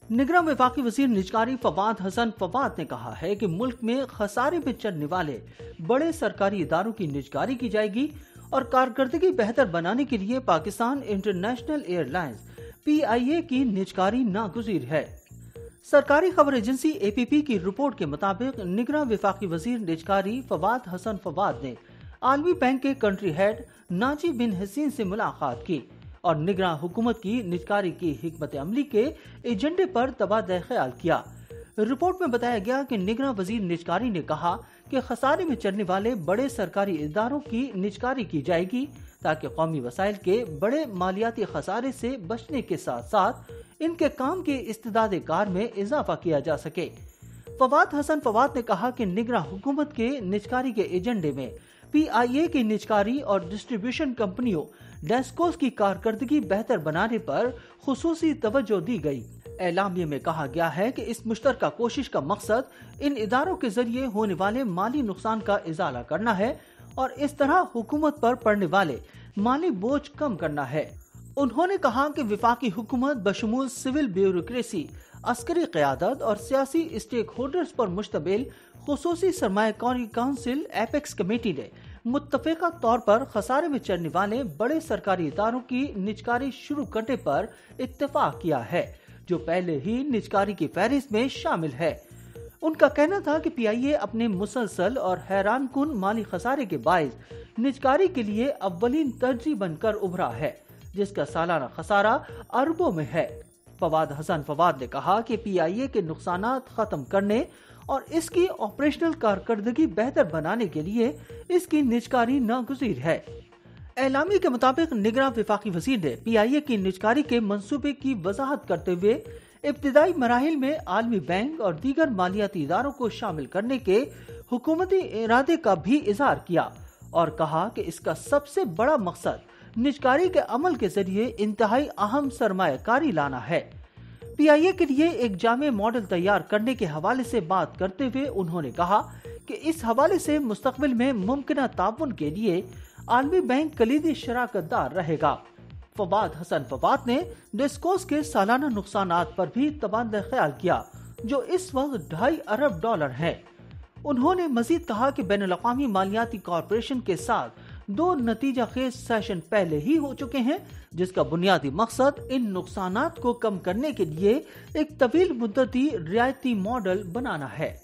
निगरान वफाकी वजीर निजकारी फवाद हसन फवाद ने कहा है कि मुल्क में खसारे में चलने वाले बड़े सरकारी इदारों की निजकारी की जाएगी और कारकर्दगी बेहतर बनाने के लिए पाकिस्तान इंटरनेशनल एयरलाइंस PIA की निजकारी नागुज़ीर है। सरकारी खबर एजेंसी APP की रिपोर्ट के मुताबिक निगरान वफाकी वजीर निजकारी फवाद हसन फवाद ने आलमी बैंक के कंट्री हेड नाजी बिन हसीन से मुलाकात की और निगरान हुकूमत की निजकारी की हिकमत अमली के एजेंडे पर तबादला ख्याल किया। रिपोर्ट में बताया गया कि निगरान वजीर निजकारी ने कहा कि खसारे में चलने वाले बड़े सरकारी इदारों की निजकारी की जाएगी ताकि कौमी वसाइल के बड़े मालियाती खसारे से बचने के साथ साथ इनके काम की इस्तेदाद कार में इजाफा किया जा सके। फवाद हसन फवाद ने कहा कि निगरान हुकूमत के निजकारी के एजेंडे में PIA की निजकारी और डिस्ट्रीब्यूशन कंपनियों डेस्कोस की कारकर्दगी बेहतर बनाने पर खुसूसी तवज्जो दी गई। एलामिये में कहा गया है कि इस मुश्तरका कोशिश का मकसद इन इदारों के जरिए होने वाले माली नुकसान का इजाला करना है और इस तरह हुकूमत पर पड़ने वाले माली बोझ कम करना है। उन्होंने कहा कि वफाकी हुकूमत बशमूल सिविल ब्यूरोक्रेसी, अस्करी क़यादत और सियासी स्टेक होल्डर्स पर मुश्तमिल खुसूसी सरमायाकारी काउंसिल एपेक्स कमेटी ने मुत्तफ़िक़ा तौर पर खसारे में चलने वाले बड़े सरकारी इदारों की निजकारी शुरू करने पर इत्तेफाक किया है, जो पहले ही निजकारी की फहरिस्त में शामिल है। उनका कहना था कि PIA अपने मुसलसल और हैरान कुन माली खसारे के बाइस निजकारी के लिए अव्वलीन तरजीह बनकर उभरा है, जिसका सालाना खसारा अरबों में है। फवाद हसन फवाद ने कहा कि PIA के नुकसानात खत्म करने और इसकी ऑपरेशनल कारकर्दगी बेहतर बनाने के लिए इसकी निजकारी नागुज़ीर है। एलामी के मुताबिक निगरान वफाकी वजीर ने PIA की निजकारी के मंसूबे की वजाहत करते हुए इब्तिदाई मराहिल में आलमी बैंक और दीगर मालियाती इदारों को शामिल करने के हुकूमती इरादे का भी इजहार किया और कहा कि इसका सबसे बड़ा मकसद निजकारी के अमल के जरिए इंतहाई अहम सरमायाकारी लाना है। PIA के लिए एक जामे मॉडल तैयार करने के हवाले से बात करते हुए उन्होंने कहा कि इस हवाले से मुस्तकबिल में मुमकिन ताउन के लिए आलमी बैंक कलीदी शराकतदार रहेगा। फवाद हसन फवाद ने डेस्कोस के सालाना नुकसानात पर भी तबादला ख्याल किया, जो इस वक्त $2.5 अरब हैं। उन्होंने मजीद कहा कि बैनुल अक़वामी मालियाती कॉरपोरेशन के साथ 2 नतीजा खेज सेशन पहले ही हो चुके हैं, जिसका बुनियादी मकसद इन नुकसानात को कम करने के लिए एक तवील मुद्दती रियायती मॉडल बनाना है।